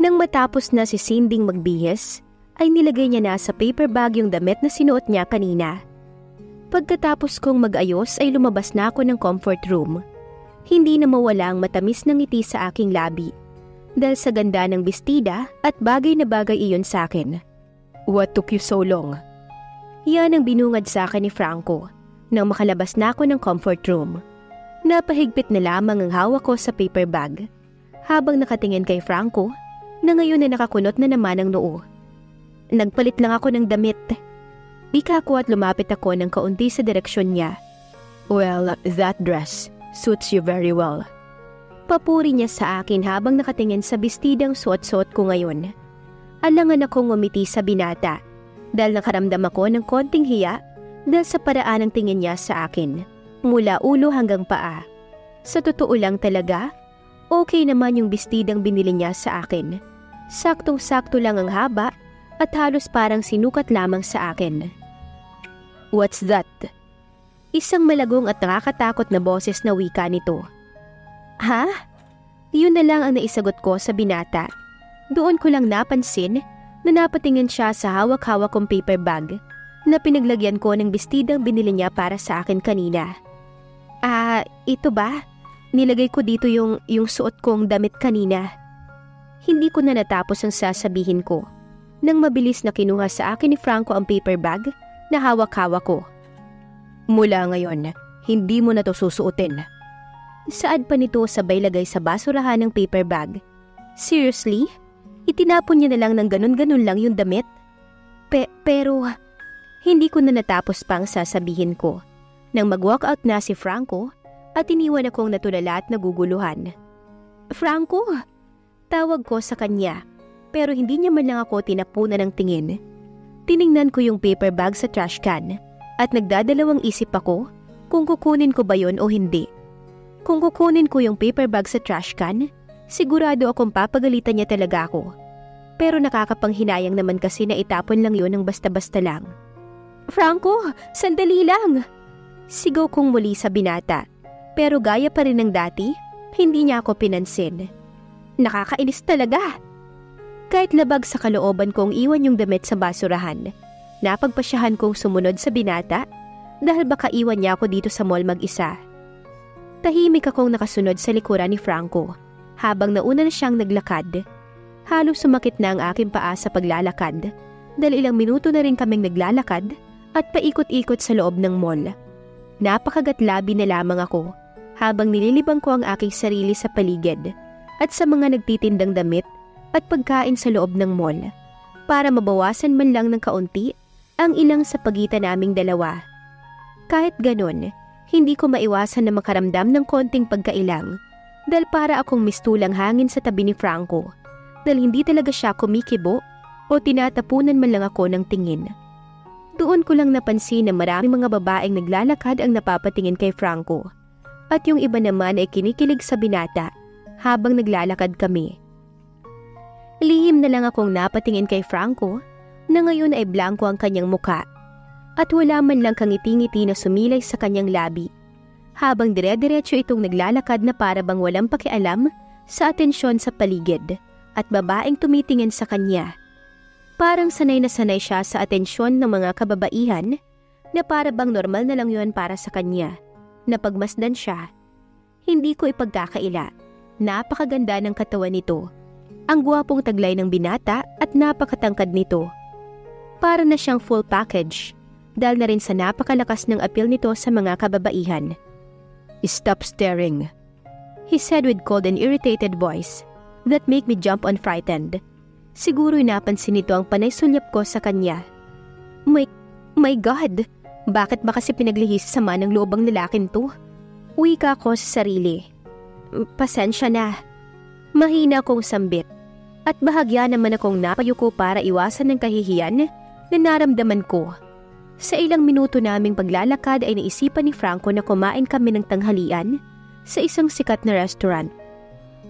Nang matapos na si Sinding magbihis, ay nilagay niya na sa paper bag yung damit na sinuot niya kanina. Pagkatapos kong mag-ayos ay lumabas na ako ng comfort room. Hindi na mawala ang matamis ng ngiti sa aking labi dahil sa ganda ng bestida at bagay na bagay iyon sa akin. "What took you so long?" Yan ang binungad sa akin ni Franco nang makalabas na ako ng comfort room. Napahigpit na lamang ang hawak ko sa paper bag habang nakatingin kay Franco na ngayon na nakakunot na naman ang noo. "Nagpalit lang ako ng damit." Ika ko at lumapit ako ng kaunti sa direksyon niya. "Well, that dress suits you very well." Papuri niya sa akin habang nakatingin sa bestidang suot-suot ko ngayon. Alangan akong ngumiti sa binata dahil nakaramdam ako ng konting hiya dahil sa paraan ng tingin niya sa akin, mula ulo hanggang paa. Sa totoo lang talaga, okay naman yung bestidang binili niya sa akin. Saktong-sakto lang ang haba at halos parang sinukat lamang sa akin. "What's that?" Isang malagong at nakakatakot na boses na wika nito. "Ha?" Yun na lang ang naisagot ko sa binata. Doon ko lang napansin na napatingin siya sa hawak-hawak kong paper bag na pinaglagyan ko ng bestidang binili niya para sa akin kanina. Ito ba? Nilagay ko dito yung suot kong damit kanina." Hindi ko na natapos ang sasabihin ko nang mabilis na kinuha sa akin ni Franco ang paper bag na hawak-hawak ko. "Mula ngayon, hindi mo na to susuotin." Saad pa nito sabay lagay sa basurahan ng paper bag. Seriously? Itinapon niya na lang ng ganun-ganun lang yung damit? Pero hindi ko na natapos pang sasabihin ko nang mag-walk out na si Franco at iniwan akong natulala at naguguluhan. "Franco!" Tawag ko sa kanya pero hindi niya man lang ako tinapunan ng tingin. Tiningnan ko yung paper bag sa trash can at nagdadalawang isip ako kung kukunin ko ba yon o hindi. Kung kukunin ko yung paper bag sa trash can, sigurado akong papagalitan niya talaga ako. Pero nakakapanghinayang naman kasi na itapon lang yon ng basta-basta lang. "Franco, sandali lang!" Sigaw kong muli sa binata, pero gaya pa rin ng dati, hindi niya ako pinansin. Nakakainis talaga. Kahit labag sa kalooban kong iwan yung damit sa basurahan, napagpasyahan kong sumunod sa binata dahil baka iwan niya ako dito sa mall mag-isa. Tahimik akong nakasunod sa likuran ni Franco habang nauna na siyang naglakad. Halos sumakit na ang aking paa sa paglalakad dahil ilang minuto na rin kaming naglalakad at paikot-ikot sa loob ng mall. Napakagatlabi na lamang ako habang nililibang ko ang aking sarili sa paligid at sa mga nagtitindang damit at pagkain sa loob ng mall para mabawasan man lang ng kaunti ang ilang sa pagitan naming dalawa. Kahit ganon, hindi ko maiwasan na makaramdam ng konting pagkailang dahil para akong mistulang hangin sa tabi ni Franco dahil hindi talaga siya kumikibo o tinatapunan man lang ako ng tingin. Doon ko lang napansin na maraming mga babaeng naglalakad ang napapatingin kay Franco at yung iba naman ay kinikilig sa binata habang naglalakad kami. Lihim na lang akong napatingin kay Franco na ngayon ay blanko ang kanyang muka at wala man lang kangiti-ngiti na sumilay sa kanyang labi habang dire-diretso itong naglalakad na para bang walang pakialam sa atensyon sa paligid at babaeng tumitingin sa kanya. Parang sanay na sanay siya sa atensyon ng mga kababaihan na para bang normal na lang yun para sa kanya. Napagmasdan siya. Hindi ko ipagkakaila. Napakaganda ng katawan nito. Ang gwapong taglay ng binata at napakatangkad nito. Para na siyang full package dahil na rin sa napakalakas ng appeal nito sa mga kababaihan. "Stop staring," he said with cold and irritated voice that make me jump on frightened. Siguro'y napansin nito ang panay sulyap ko sa kanya. My God! Bakit ba kasi pinaglihis sama ng loob ang lalaking to? Wika ko sa sarili. Pasensya na. Mahina kong sambit. At bahagya naman akong napayuko para iwasan ng kahihiyan na naramdaman ko. Sa ilang minuto naming paglalakad ay naisipan ni Franco na kumain kami ng tanghalian sa isang sikat na restaurant.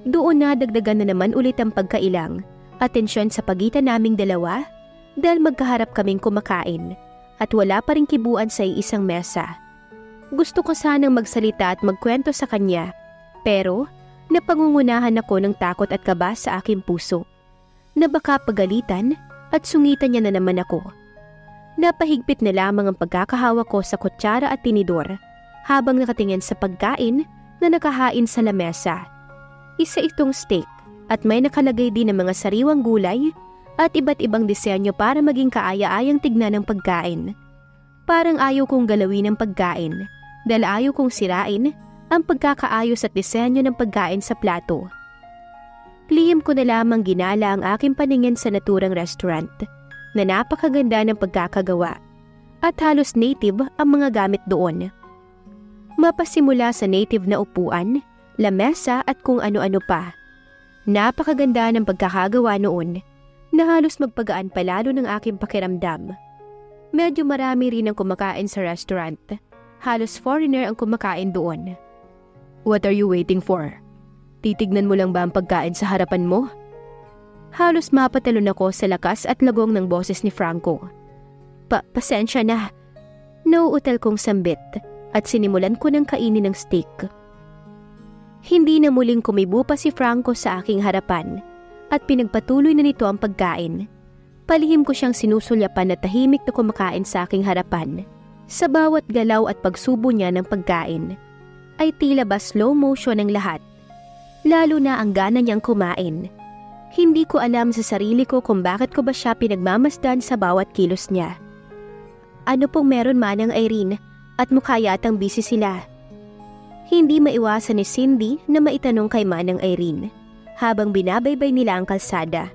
Doon na dagdagan na naman ulit ang pagkailang, atensyon sa pagitan naming dalawa dahil magkaharap kaming kumakain at wala pa ring kibuan sa isang mesa. Gusto ko sanang magsalita at magkwento sa kanya pero napangungunahan ako ng takot at kaba sa aking puso. na baka pagalitan at sungitan niya na naman ako. Napahigpit na lamang ang pagkakahawak ko sa kutsara at tinidor habang nakatingin sa pagkain na nakahain sa lamesa. Isa itong steak at may nakalagay din ng mga sariwang gulay at iba't ibang disenyo para maging kaaya-ayang tignan ng pagkain. Parang ayaw kong galawin ang pagkain dahil ayaw kong sirain ang pagkakaayos at disenyo ng pagkain sa plato. Lihim ko na lamang ginala ang aking paningin sa naturang restaurant na napakaganda ng pagkakagawa at halos native ang mga gamit doon. Mapasimula sa native na upuan, lamesa at kung ano-ano pa. Napakaganda ng pagkakagawa noon na halos magpagaan palalo ng aking pakiramdam. Medyo marami rin ang kumakain sa restaurant. Halos foreigner ang kumakain doon. What are you waiting for? Titignan mo lang ba ang pagkain sa harapan mo? Halos mapatalon ako sa lakas at lagong ng boses ni Franco. Pasensya na. Nauutal kong sambit at sinimulan ko ng kainin ng steak. Hindi na muling kumibo pa si Franco sa aking harapan at pinagpatuloy na nito ang pagkain. Palihim ko siyang sinusulyapan na tahimik na kumakain sa aking harapan. Sa bawat galaw at pagsubo niya ng pagkain, ay tila ba slow motion ang lahat. Lalo na ang gana niyang kumain. Hindi ko alam sa sarili ko kung bakit ko ba siya pinagmamasdan sa bawat kilos niya. Ano pong meron Manang Irene at mukha yatang busy sila. Hindi maiwasan ni Cindy na maitanong kay Manang Irene habang binabaybay nila ang kalsada.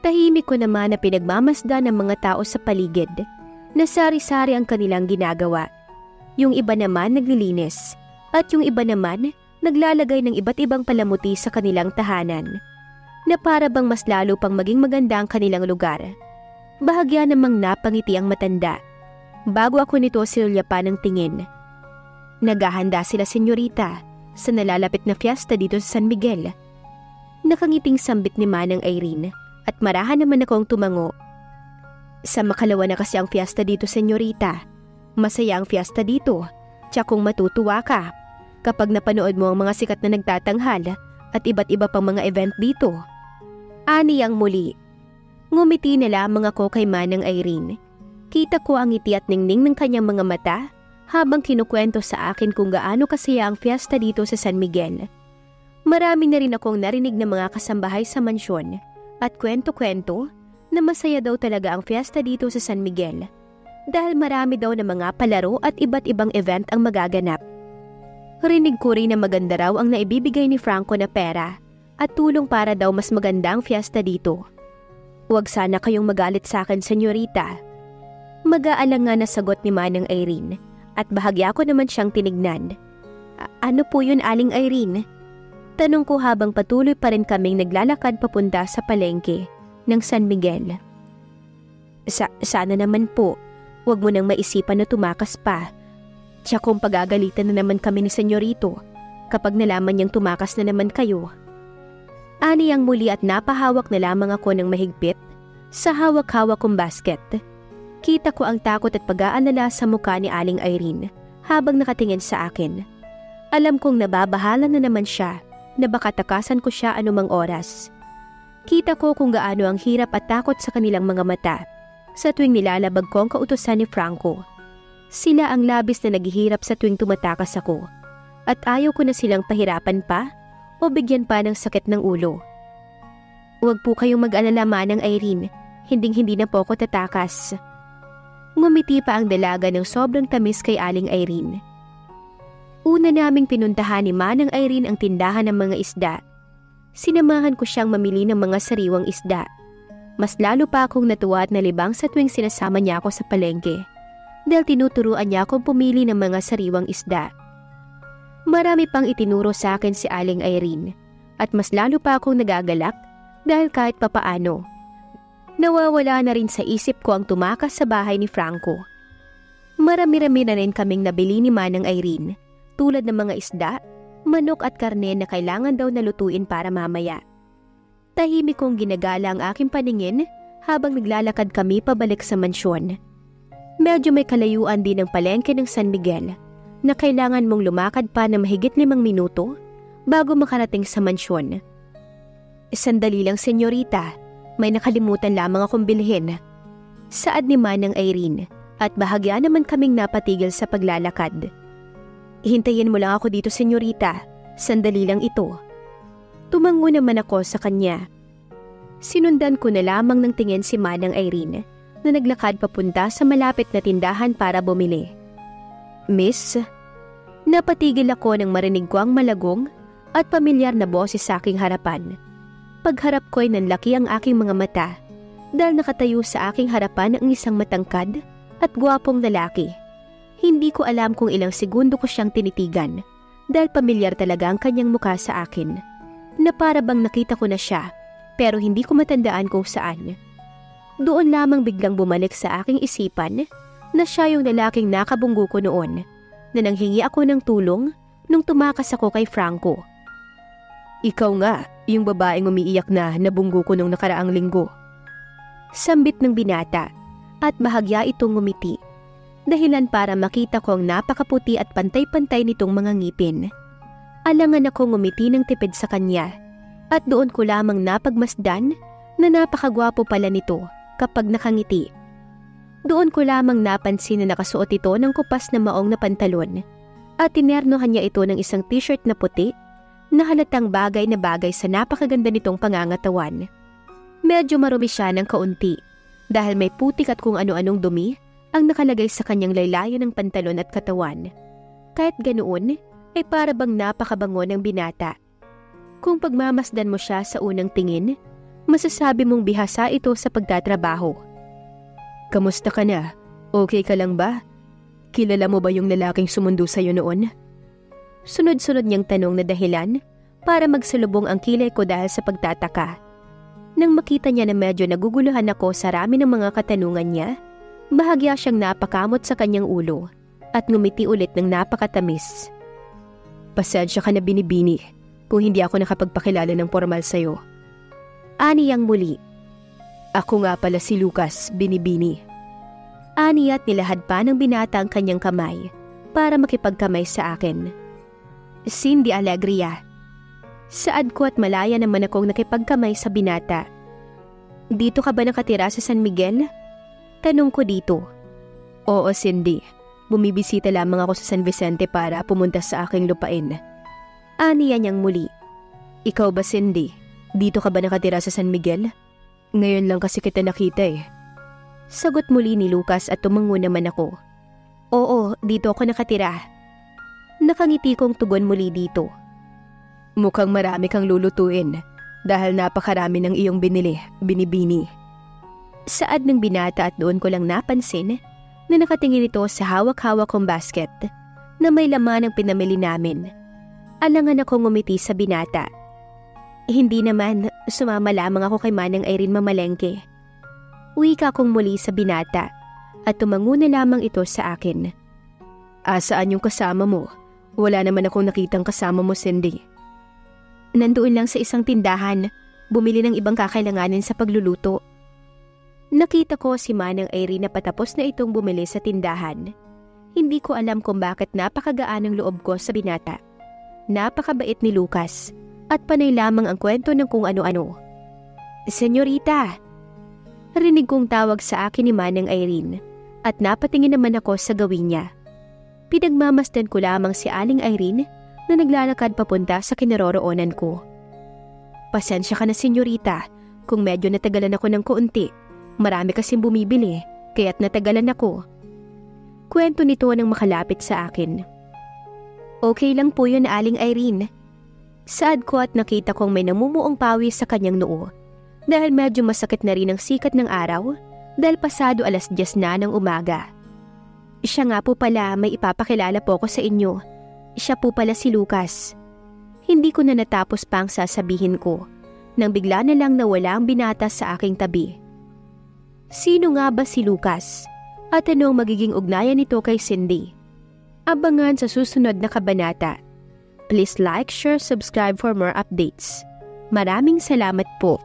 Tahimik ko naman na pinagmamasdan ng mga tao sa paligid na sari-sari ang kanilang ginagawa. Yung iba naman naglilinis at yung iba naman naglalagay ng iba't ibang palamuti sa kanilang tahanan na para bang mas lalo pang maging maganda ang kanilang lugar. Bahagya namang napangiti ang matanda. Bago ako nito sinulyapan ng tingin. Naghahanda sila senyorita sa nalalapit na fiesta dito sa San Miguel. Nakangiting sambit ni Manang Irene at marahan naman akong tumango. Sa makalawa na kasi ang fiesta dito senyorita. Masaya ang fiesta dito. Tiyak kung matutuwa ka kapag napanood mo ang mga sikat na nagtatanghal at iba't iba pang mga event dito. Ani ang muli. Ngumiti na lamang ako kay Manang Irene. Kita ko ang ngiti at ningning ng kanyang mga mata habang kinukwento sa akin kung gaano kasaya ang fiesta dito sa San Miguel. Marami na rin akong narinig ng mga kasambahay sa mansyon at kwento-kwento na masaya daw talaga ang fiesta dito sa San Miguel dahil marami daw na mga palaro at iba't ibang event ang magaganap. Rinig ko rin na maganda raw ang naibibigay ni Franco na pera at tulong para daw mas maganda ang fiesta dito. Huwag sana kayong magalit sa akin, senyorita. Mag-aalangan na sagot ni Manang Irene at bahagya ko naman siyang tinignan. Ano po yun, Aling Irene? Tanong ko habang patuloy pa rin kaming naglalakad papunta sa palengke ng San Miguel. Sana naman po, huwag mo nang maisipan na tumakas pa. Tiyak kung pagagalitan na naman kami ni senyorito kapag nalaman niyang tumakas na naman kayo. Ani ang muli at napahawak na lamang ako ng mahigpit sa hawak-hawak kong basket. Kita ko ang takot at pag-aalala sa mukha ni Aling Irene habang nakatingin sa akin. Alam kong nababahala na naman siya na baka takasan ko siya anumang oras. Kita ko kung gaano ang hirap at takot sa kanilang mga mata sa tuwing nilalabag ko ang kautusan ni Franco. Sila ang labis na naghihirap sa tuwing tumatakas ako at ayaw ko na silang pahirapan pa o bigyan pa ng sakit ng ulo. Huwag po kayong mag-alala, Manang Irene, hinding-hindi na po ako tatakas. Ngumiti pa ang dalaga ng sobrang tamis kay Aling Irene. Una naming pinuntahan ni Manang Irene ang tindahan ng mga isda. Sinamahan ko siyang mamili ng mga sariwang isda. Mas lalo pa akong natuwa at nalibang sa tuwing sinasama niya ako sa palengke dahil tinuturuan niya akong pumili ng mga sariwang isda. Marami pang itinuro sa akin si Aling Irene at mas lalo pa akong nagagalak dahil kahit papaano, nawawala na rin sa isip ko ang tumakas sa bahay ni Franco. Marami-rami na rin kaming nabili ni Manang Irene tulad ng mga isda, manok at karne na kailangan daw nalutuin para mamaya. Tahimik kong ginagala ang aking paningin habang naglalakad kami pabalik sa mansyon. Medyo may kalayuan din ang palengke ng San Miguel na kailangan mong lumakad pa na mahigit 5 minuto bago makarating sa mansyon. Sandali lang, senyorita. May nakalimutan lamang akong bilhin. Saad ni Manang Irene at bahagya naman kaming napatigil sa paglalakad. Hintayin mo lang ako dito, senyorita. Sandali lang ito. Tumango naman ako sa kanya. Sinundan ko na lamang ng tingin si Manang Irene na naglakad papunta sa malapit na tindahan para bumili. Miss, napatigil ako nang marinig ko ang malagong at pamilyar na boses sa aking harapan. Pagharap ko'y nanlaki ang aking mga mata dahil nakatayo sa aking harapan ang isang matangkad at gwapong lalaki. Hindi ko alam kung ilang segundo ko siyang tinitigan dahil pamilyar talaga ang kanyang mukha sa akin, na para bang nakita ko na siya pero hindi ko matandaan kung saan. Doon lamang biglang bumalik sa aking isipan na siya yung lalaking nakabunggo ko noon na nanghingi ako ng tulong nung tumakas ako kay Franco. Ikaw nga, yung babaeng umiiyak na nabunggo ko nung nakaraang linggo. Sambit ng binata at bahagya itong ngumiti. Dahilan para makita ko ang napakaputi at pantay-pantay nitong mga ngipin. Alangan ako ngumiti ng tipid sa kanya at doon ko lamang napagmasdan na napakagwapo pala nito kapag nakangiti. Doon ko lamang napansin na nakasuot ito ng kupas na maong na pantalon at tinernohan niya ito ng isang t-shirt na puti na halatang bagay na bagay sa napakaganda nitong pangangatawan. Medyo marumi siya ng kaunti dahil may putik at kung ano-anong dumi ang nakalagay sa kanyang laylayan ng pantalon at katawan. Kahit ganoon, ay para bang napakabango ng binata. Kung pagmamasdan mo siya sa unang tingin, masasabi mong bihasa ito sa pagtatrabaho. Kamusta ka na? Okay ka lang ba? Kilala mo ba yung lalaking sumundo sa'yo noon? Sunod-sunod niyang tanong na dahilan para magsalubong ang kilay ko dahil sa pagtataka. Nang makita niya na medyo naguguluhan ako sa rami ng mga katanungan niya, bahagya siyang napakamot sa kanyang ulo at ngumiti ulit ng napakatamis. Pasensya ka na, Binibini, kung hindi ako nakapagpakilala ng formal sa'yo. Aniyang muli. Ako nga pala si Lucas, Binibini. Ani at nilahad pa ng binata ang kanyang kamay para makipagkamay sa akin. Cindy Alegria. Saad ko at malaya naman akong nakipagkamay sa binata. Dito ka ba nakatira sa San Miguel? Tanong ko dito. Oo, Cindy. Bumibisita lamang ako sa San Vicente para pumunta sa aking lupain. Aniya niyang muli. Ikaw ba, Cindy? Dito ka ba nakatira sa San Miguel? Ngayon lang kasi kita nakita eh. Sagot muli ni Lucas at tumango naman ako. Oo, dito ako nakatira. Nakangiti kong tugon muli dito. Mukhang marami kang lulutuin dahil napakarami ng iyong binili, Binibini. Saad ng binata at doon ko lang napansin na nakatingin ito sa hawak-hawak kong basket na may laman ng pinamili namin. Alangan akong ngumiti sa binata. Hindi naman, sumama lamang ako kay Manang Irene mamalengke. Wika kong muli sa binata at tumango na lamang ito sa akin. Saan yung kasama mo? Wala naman akong nakitang kasama mo, Cindy. Nandoon lang sa isang tindahan, bumili ng ibang kakailanganin sa pagluluto. Nakita ko si Manang Irene na patapos na itong bumili sa tindahan. Hindi ko alam kung bakit napakagaan ang loob ko sa binata. Napakabait ni Lucas at panay lamang ang kwento ng kung ano-ano. Senyorita! Rinig kong tawag sa akin ni Manang Irene at napatingin naman ako sa gawin niya. Pinagmamasdan ko lamang si Aling Irene na naglalakad papunta sa kinaroroonan ko. Pasensya ka na, senyorita, kung medyo natagalan ako ng kaunti. Marami kasing bumibili, kaya't natagalan ako. Kwento nito nang makalapit sa akin. Okay lang po yun, Aling Irene. Saad ko at nakita kong may namumuong pawis sa kanyang noo dahil medyo masakit na rin ang sikat ng araw dahil pasado 10:00 na ng umaga. Siya nga po pala, may ipapakilala po ko sa inyo. Siya po pala si Lucas. Hindi ko na natapos pa ang sasabihin ko nang bigla na lang nawala ang binata sa aking tabi. Sino nga ba si Lucas? At anong magiging ugnayan nito kay Cindy? Abangan sa susunod na kabanata. Please like, share, subscribe for more updates. Maraming salamat po.